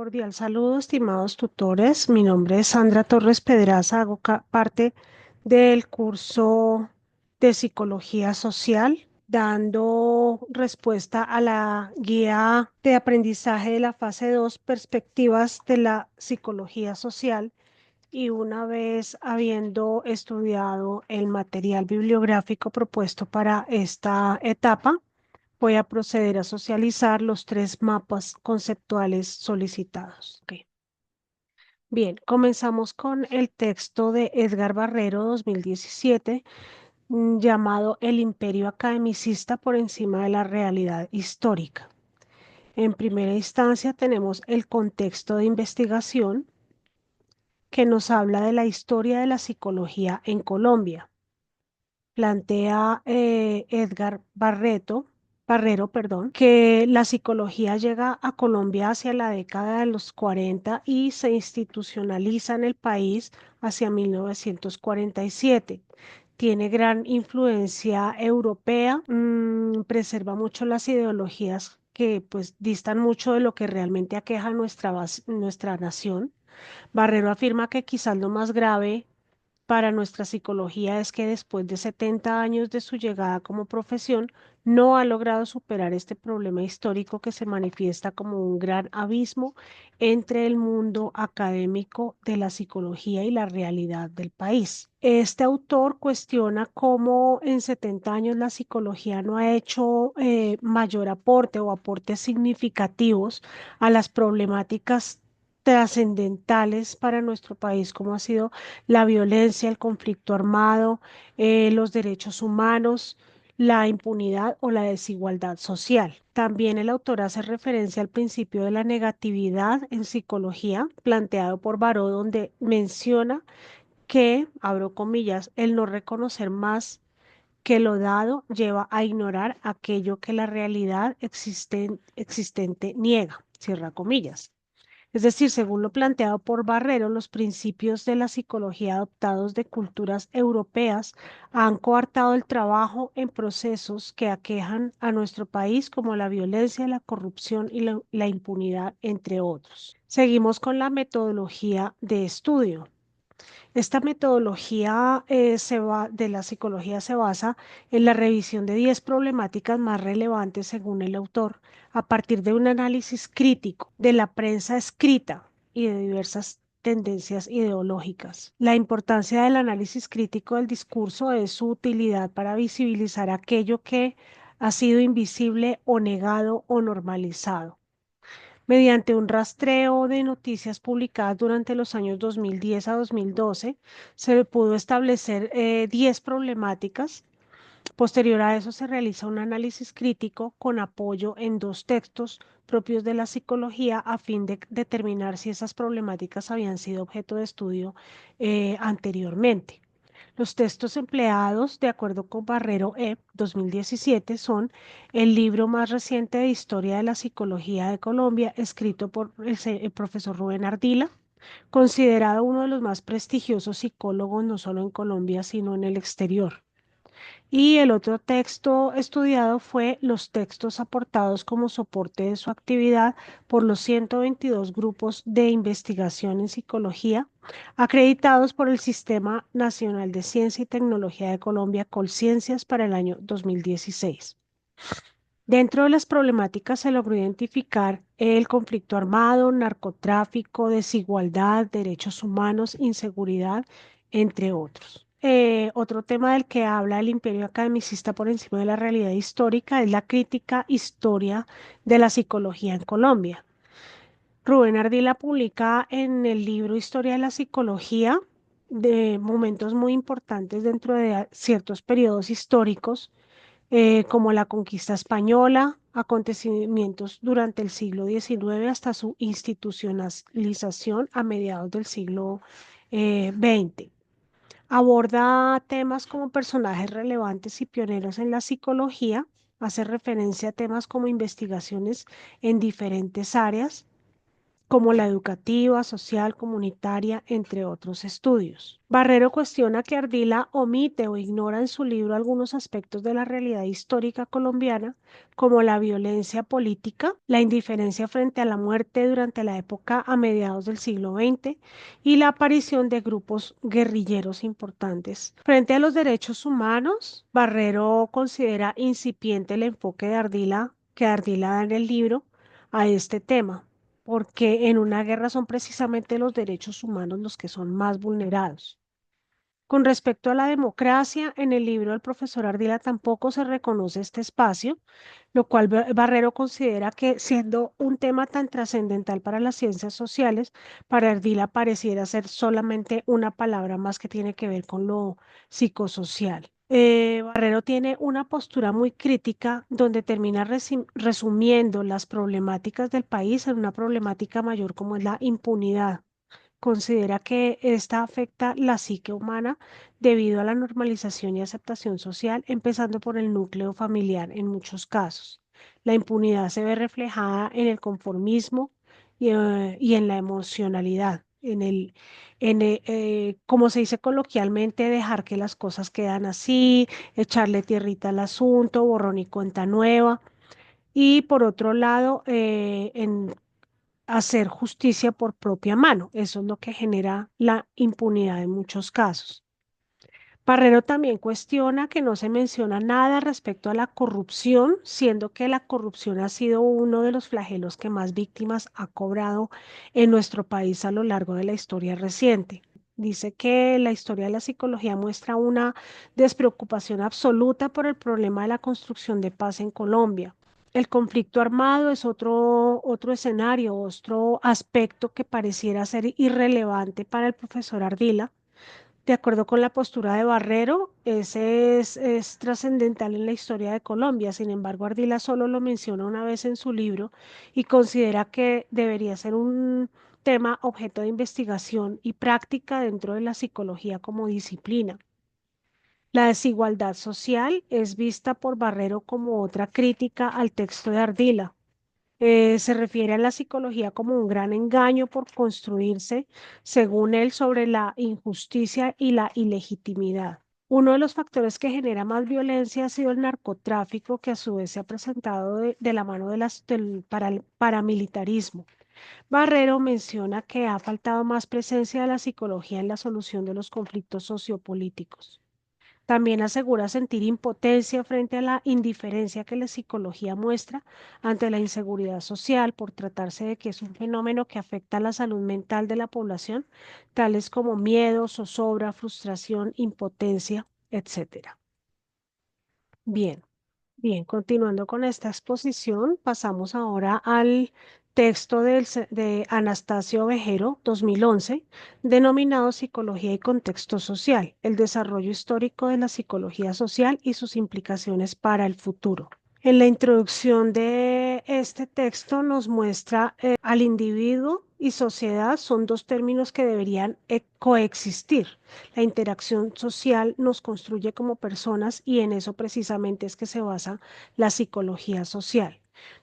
Cordial saludo, estimados tutores. Mi nombre es Sandra Torres Pedraza, hago parte del curso de Psicología Social, dando respuesta a la guía de aprendizaje de la fase 2, Perspectivas de la Psicología Social. Y una vez habiendo estudiado el material bibliográfico propuesto para esta etapa, voy a proceder a socializar los tres mapas conceptuales solicitados. Ok. Bien, comenzamos con el texto de Edgar Barrero 2017, llamado El imperio academicista por encima de la realidad histórica. En primera instancia tenemos el contexto de investigación que nos habla de la historia de la psicología en Colombia. Plantea Barrero, perdón, que la psicología llega a Colombia hacia la década de los 40 y se institucionaliza en el país hacia 1947. Tiene gran influencia europea, preserva mucho las ideologías que pues distan mucho de lo que realmente aqueja nuestra nación. Barrero afirma que quizás lo más grave para nuestra psicología es que después de 70 años de su llegada como profesión, no ha logrado superar este problema histórico que se manifiesta como un gran abismo entre el mundo académico de la psicología y la realidad del país. Este autor cuestiona cómo en 70 años la psicología no ha hecho mayor aporte o aportes significativos a las problemáticas trascendentales para nuestro país, como ha sido la violencia, el conflicto armado, los derechos humanos, la impunidad o la desigualdad social. También el autor hace referencia al principio de la negatividad en psicología, planteado por Baró, donde menciona que, abro comillas, el no reconocer más que lo dado lleva a ignorar aquello que la realidad existente niega, cierra comillas. Es decir, según lo planteado por Barrero, los principios de la psicología adoptados de culturas europeas han coartado el trabajo en procesos que aquejan a nuestro país como la violencia, la corrupción y la impunidad, entre otros. Seguimos con la metodología de estudio. Esta metodología de la psicología se basa en la revisión de 10 problemáticas más relevantes según el autor, a partir de un análisis crítico de la prensa escrita y de diversas tendencias ideológicas. La importancia del análisis crítico del discurso es su utilidad para visibilizar aquello que ha sido invisible o negado o normalizado. Mediante un rastreo de noticias publicadas durante los años 2010 a 2012, se pudo establecer 10 problemáticas. Posterior a eso se realiza un análisis crítico con apoyo en dos textos propios de la psicología a fin de determinar si esas problemáticas habían sido objeto de estudio anteriormente. Los textos empleados, de acuerdo con Barrero 2017, son el libro más reciente de Historia de la Psicología de Colombia, escrito por el profesor Rubén Ardila, considerado uno de los más prestigiosos psicólogos no solo en Colombia, sino en el exterior. Y el otro texto estudiado fue los textos aportados como soporte de su actividad por los 122 grupos de investigación en psicología acreditados por el Sistema Nacional de Ciencia y Tecnología de Colombia, Colciencias, para el año 2016. Dentro de las problemáticas se logró identificar el conflicto armado, narcotráfico, desigualdad, derechos humanos, inseguridad, entre otros. Otro tema del que habla el imperio academicista por encima de la realidad histórica es la crítica historia de la psicología en Colombia. Rubén Ardila publica en el libro Historia de la Psicología de momentos muy importantes dentro de ciertos periodos históricos como la conquista española, acontecimientos durante el siglo XIX hasta su institucionalización a mediados del siglo XX. Aborda temas como personajes relevantes y pioneros en la psicología, hace referencia a temas como investigaciones en diferentes áreas como la educativa, social, comunitaria, entre otros estudios. Barrero cuestiona que Ardila omite o ignora en su libro algunos aspectos de la realidad histórica colombiana, como la violencia política, la indiferencia frente a la muerte durante la época a mediados del siglo XX y la aparición de grupos guerrilleros importantes. Frente a los derechos humanos, Barrero considera incipiente el enfoque de Ardila que Ardila da en el libro a este tema, porque en una guerra son precisamente los derechos humanos los que son más vulnerados. Con respecto a la democracia, en el libro del profesor Ardila tampoco se reconoce este espacio, lo cual Barrero considera que siendo un tema tan trascendental para las ciencias sociales, para Ardila pareciera ser solamente una palabra más que tiene que ver con lo psicosocial. Barrero tiene una postura muy crítica donde termina resumiendo las problemáticas del país en una problemática mayor como es la impunidad. Considera que esta afecta la psique humana debido a la normalización y aceptación social, empezando por el núcleo familiar en muchos casos. La impunidad se ve reflejada en el conformismo y en la emocionalidad, como se dice coloquialmente, dejar que las cosas quedan así, echarle tierrita al asunto, borrón y cuenta nueva. Y por otro lado, en hacer justicia por propia mano. Eso es lo que genera la impunidad en muchos casos. Barrero también cuestiona que no se menciona nada respecto a la corrupción, siendo que la corrupción ha sido uno de los flagelos que más víctimas ha cobrado en nuestro país a lo largo de la historia reciente. Dice que la historia de la psicología muestra una despreocupación absoluta por el problema de la construcción de paz en Colombia. El conflicto armado es otro escenario, otro aspecto que pareciera ser irrelevante para el profesor Ardila. De acuerdo con la postura de Barrero, ese es trascendental en la historia de Colombia. Sin embargo, Ardila solo lo menciona una vez en su libro y considera que debería ser un tema objeto de investigación y práctica dentro de la psicología como disciplina. La desigualdad social es vista por Barrero como otra crítica al texto de Ardila. Se refiere a la psicología como un gran engaño por construirse, según él, sobre la injusticia y la ilegitimidad. Uno de los factores que genera más violencia ha sido el narcotráfico, que a su vez se ha presentado de la mano del paramilitarismo. Barrero menciona que ha faltado más presencia de la psicología en la solución de los conflictos sociopolíticos. También asegura sentir impotencia frente a la indiferencia que la psicología muestra ante la inseguridad social por tratarse de que es un fenómeno que afecta la salud mental de la población, tales como miedo, zozobra, frustración, impotencia, etcétera. Bien. Bien, continuando con esta exposición, pasamos ahora al texto de Anastasio Ovejero, 2011, denominado Psicología y Contexto Social, el desarrollo histórico de la psicología social y sus implicaciones para el futuro. En la introducción de este texto nos muestra al individuo y sociedad son dos términos que deberían coexistir. La interacción social nos construye como personas y en eso precisamente es que se basa la psicología social.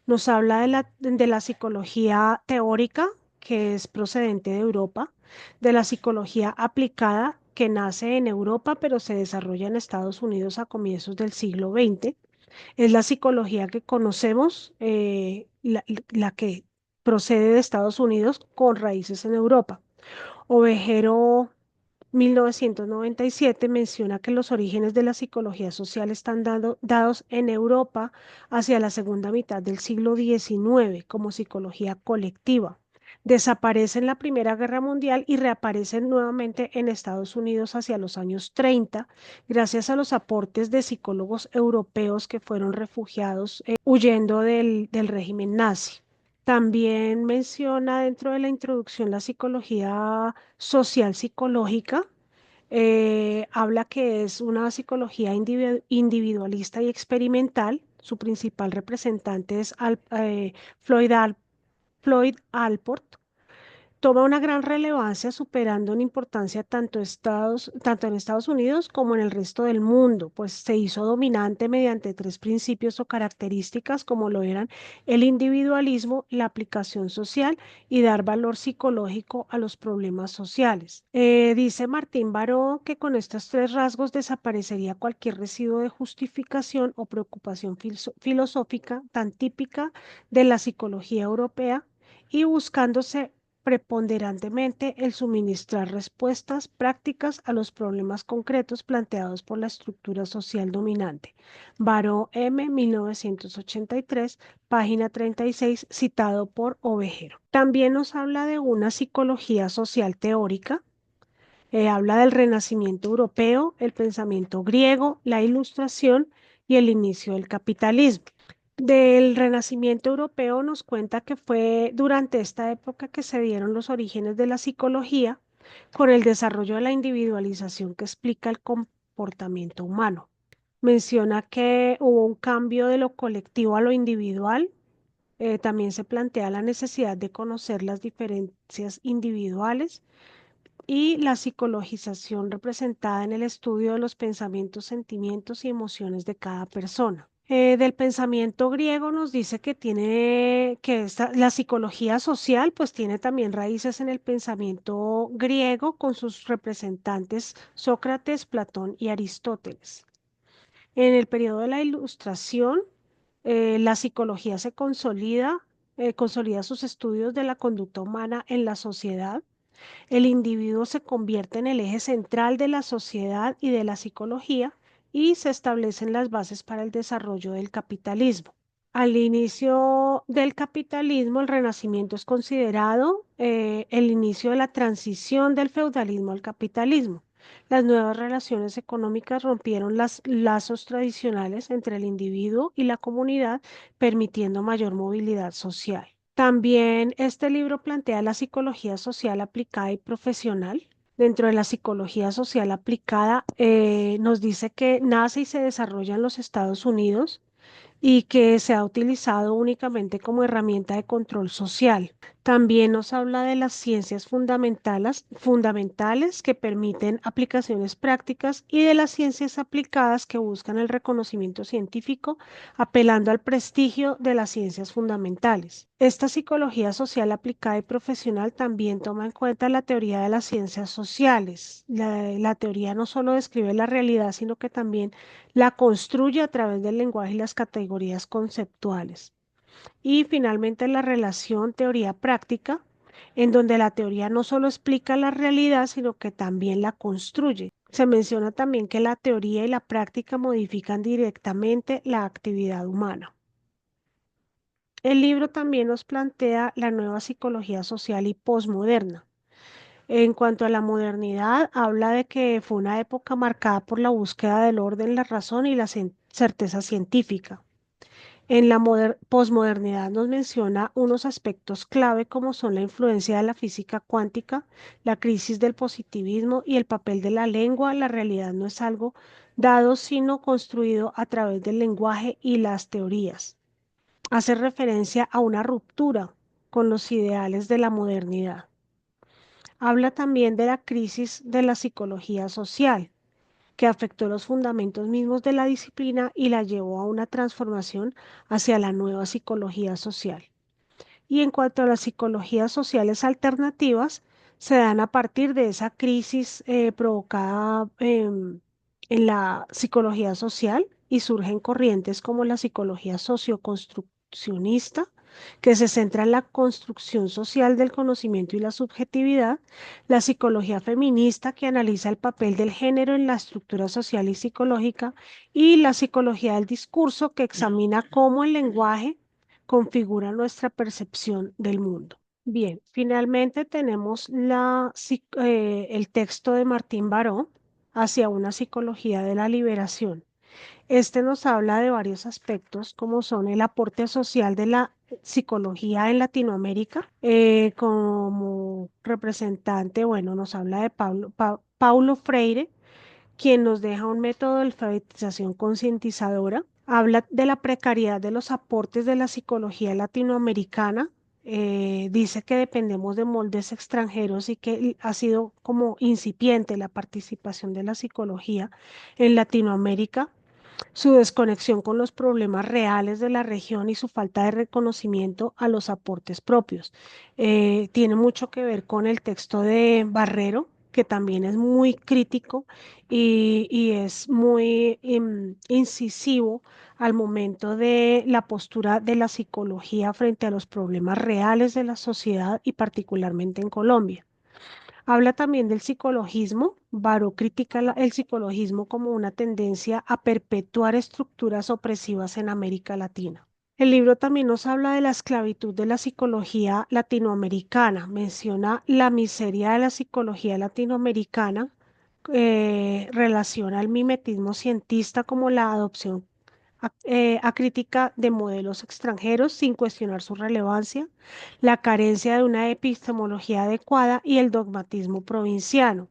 Nos habla de la psicología teórica, que es procedente de Europa, de la psicología aplicada, que nace en Europa pero se desarrolla en Estados Unidos a comienzos del siglo XX. Es la psicología que conocemos, la que procede de Estados Unidos con raíces en Europa. Ovejero 1997 menciona que los orígenes de la psicología social están dados en Europa hacia la segunda mitad del siglo XIX como psicología colectiva. Desaparece en la Primera Guerra Mundial y reaparecen nuevamente en Estados Unidos hacia los años 30, gracias a los aportes de psicólogos europeos que fueron refugiados huyendo del régimen nazi. También menciona dentro de la introducción la psicología social psicológica. Habla que es una psicología individualista y experimental. Su principal representante es Floyd Alport. Toma una gran relevancia, superando en importancia tanto en Estados Unidos como en el resto del mundo, pues se hizo dominante mediante tres principios o características como lo eran el individualismo, la aplicación social y dar valor psicológico a los problemas sociales. Dice Martín Baró que con estos tres rasgos desaparecería cualquier residuo de justificación o preocupación filosófica tan típica de la psicología europea y buscándose preponderantemente el suministrar respuestas prácticas a los problemas concretos planteados por la estructura social dominante. Baró M. 1983, página 36, citado por Ovejero. También nos habla de una psicología social teórica. Habla del Renacimiento europeo, el pensamiento griego, la Ilustración y el inicio del capitalismo. Del Renacimiento europeo nos cuenta que fue durante esta época que se dieron los orígenes de la psicología con el desarrollo de la individualización que explica el comportamiento humano. Menciona que hubo un cambio de lo colectivo a lo individual. También se plantea la necesidad de conocer las diferencias individuales y la psicologización representada en el estudio de los pensamientos, sentimientos y emociones de cada persona. Del pensamiento griego nos dice que la psicología social pues tiene también raíces en el pensamiento griego con sus representantes Sócrates, Platón y Aristóteles. En el periodo de la Ilustración, la psicología consolida sus estudios de la conducta humana en la sociedad. El individuo se convierte en el eje central de la sociedad y de la psicología y se establecen las bases para el desarrollo del capitalismo. Al inicio del capitalismo, el Renacimiento es considerado el inicio de la transición del feudalismo al capitalismo. Las nuevas relaciones económicas rompieron los lazos tradicionales entre el individuo y la comunidad, permitiendo mayor movilidad social. También este libro plantea la psicología social aplicada y profesional. Dentro de la psicología social aplicada, nos dice que nace y se desarrolla en los Estados Unidos y que se ha utilizado únicamente como herramienta de control social. También nos habla de las ciencias fundamentales que permiten aplicaciones prácticas y de las ciencias aplicadas que buscan el reconocimiento científico, apelando al prestigio de las ciencias fundamentales. Esta psicología social aplicada y profesional también toma en cuenta la teoría de las ciencias sociales. La teoría no solo describe la realidad, sino que también la construye a través del lenguaje y las categorías conceptuales. Y finalmente la relación teoría-práctica, en donde la teoría no solo explica la realidad, sino que también la construye. Se menciona también que la teoría y la práctica modifican directamente la actividad humana. El libro también nos plantea la nueva psicología social y posmoderna. En cuanto a la modernidad, habla de que fue una época marcada por la búsqueda del orden, la razón y la certeza científica. En la posmodernidad nos menciona unos aspectos clave como son la influencia de la física cuántica, la crisis del positivismo y el papel de la lengua. La realidad no es algo dado, sino construido a través del lenguaje y las teorías. Hace referencia a una ruptura con los ideales de la modernidad. Habla también de la crisis de la psicología social, que afectó los fundamentos mismos de la disciplina y la llevó a una transformación hacia la nueva psicología social. Y en cuanto a las psicologías sociales alternativas, se dan a partir de esa crisis provocada en la psicología social y surgen corrientes como la psicología socioconstruccionista, que se centra en la construcción social del conocimiento y la subjetividad, la psicología feminista, que analiza el papel del género en la estructura social y psicológica, y la psicología del discurso, que examina cómo el lenguaje configura nuestra percepción del mundo. Bien, finalmente tenemos el texto de Martín Baró, Hacia una psicología de la liberación. Este nos habla de varios aspectos como son el aporte social de la psicología en Latinoamérica. Como representante, bueno, nos habla de Paulo Freire, quien nos deja un método de alfabetización concientizadora. Habla de la precariedad de los aportes de la psicología latinoamericana, Dice que dependemos de moldes extranjeros y que ha sido como incipiente la participación de la psicología en Latinoamérica, su desconexión con los problemas reales de la región y su falta de reconocimiento a los aportes propios. Tiene mucho que ver con el texto de Barrero, que también es muy crítico y es muy incisivo al momento de la postura de la psicología frente a los problemas reales de la sociedad y particularmente en Colombia. Habla también del psicologismo. Baró critica el psicologismo como una tendencia a perpetuar estructuras opresivas en América Latina. El libro también nos habla de la esclavitud de la psicología latinoamericana. Menciona la miseria de la psicología latinoamericana, relaciona el mimetismo cientista como la adopción acrítica de modelos extranjeros sin cuestionar su relevancia, la carencia de una epistemología adecuada y el dogmatismo provinciano.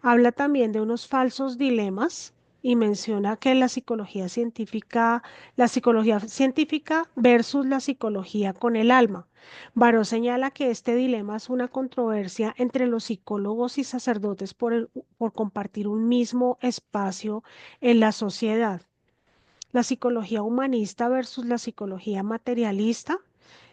Habla también de unos falsos dilemas y menciona que la psicología científica versus la psicología con el alma. Baró señala que este dilema es una controversia entre los psicólogos y sacerdotes por compartir un mismo espacio en la sociedad. La psicología humanista versus la psicología materialista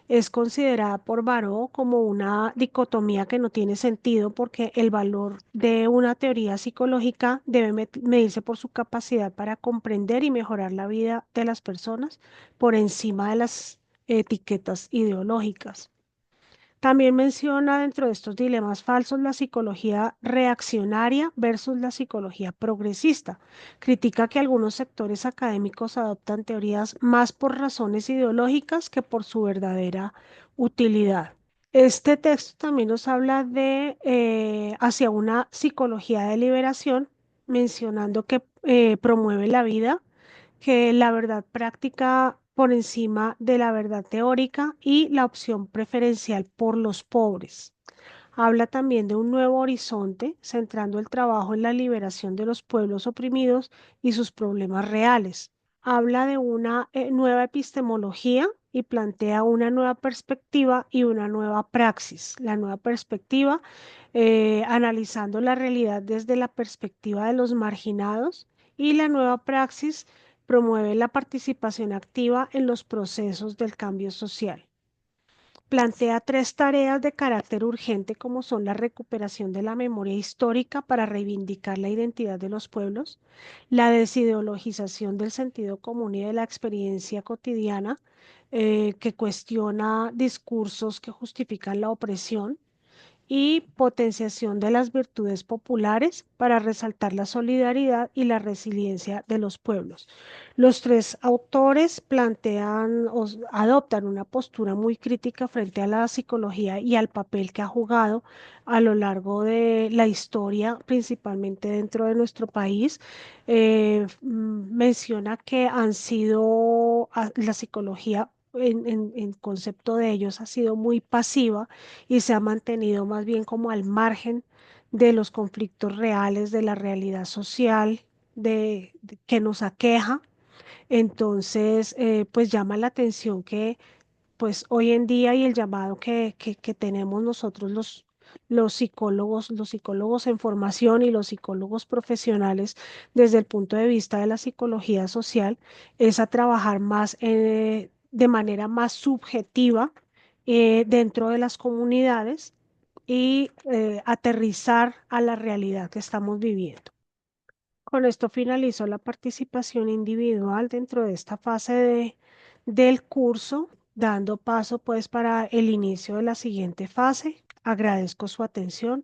es considerada por Baró como una dicotomía que no tiene sentido porque el valor de una teoría psicológica debe medirse por su capacidad para comprender y mejorar la vida de las personas por encima de las etiquetas ideológicas. También menciona dentro de estos dilemas falsos la psicología reaccionaria versus la psicología progresista. Critica que algunos sectores académicos adoptan teorías más por razones ideológicas que por su verdadera utilidad. Este texto también nos habla de hacia una psicología de liberación, mencionando que promueve la vida, que la verdad práctica por encima de la verdad teórica y la opción preferencial por los pobres. Habla también de un nuevo horizonte, centrando el trabajo en la liberación de los pueblos oprimidos y sus problemas reales. Habla de una nueva epistemología y plantea una nueva perspectiva y una nueva praxis. La nueva perspectiva, analizando la realidad desde la perspectiva de los marginados, y la nueva praxis promueve la participación activa en los procesos del cambio social. Plantea tres tareas de carácter urgente como son la recuperación de la memoria histórica para reivindicar la identidad de los pueblos, la desideologización del sentido común y de la experiencia cotidiana, que cuestiona discursos que justifican la opresión, y potenciación de las virtudes populares para resaltar la solidaridad y la resiliencia de los pueblos. Los tres autores plantean o adoptan una postura muy crítica frente a la psicología y al papel que ha jugado a lo largo de la historia, principalmente dentro de nuestro país. Menciona que han sido, la psicología en concepto de ellos ha sido muy pasiva y se ha mantenido más bien como al margen de los conflictos reales, de la realidad social que nos aqueja. Entonces, pues llama la atención que pues hoy en día y el llamado que tenemos nosotros los psicólogos en formación y los psicólogos profesionales desde el punto de vista de la psicología social, es a trabajar más de manera más subjetiva dentro de las comunidades y aterrizar a la realidad que estamos viviendo. Con esto finalizó la participación individual dentro de esta fase del curso, dando paso pues para el inicio de la siguiente fase. Agradezco su atención.